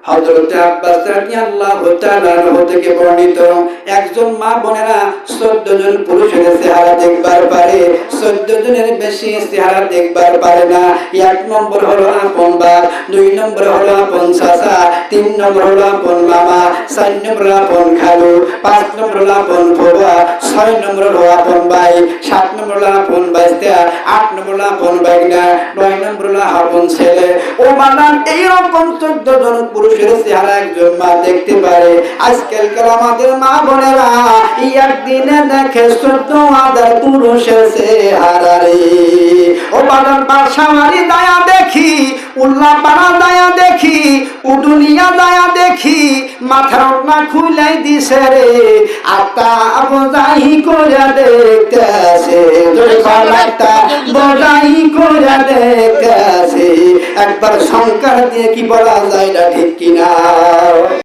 হযরত আব্বাস রাদিয়াল্লাহু তাআলা থেকে বর্ণিত, একজন মা বোনেরা 14 জন পুরুষের চেহারা দেখবার পারে, 14 জনের বেশি চেহারা দেখবার পারে না। 1 নম্বর হলো আপন বাপ, 2 নম্বর হলো আপন চাচা, 3 নম্বর হলো আপন মামা, 4 নম্বর আপন খালু, 5 নম্বর হলো আপন ফুফা, 6 নম্বর হলো আপন ভাই, 7 নম্বর হলো আপন ভাইস্তা, 8 নম্বর হলো আপন ভাগনা, 9 নম্বর হলো আপন ছেলে। ও মানান এইরকম 14 জন পুরুষের চেহারা একজন মা দেখতে পারে। আজকালকার আমাদের মা বোনেরা একদিনে দেখে 14,000 পুরুষের চেহারা রে। ও বাবার বাসামারি দায়া দেখি, উল্লাপাড়া দায়া দেখি, উডুনিয়া দায়া দেখি, মাথার ওড়না খুলাই দিছে রে, আত্মা বোঝাই করে দেখতেছে, একটা বোঝাই করে দেখতেছে। একবার সংকার দিয়ে কি বলা যায় না, ঠিক কিনা?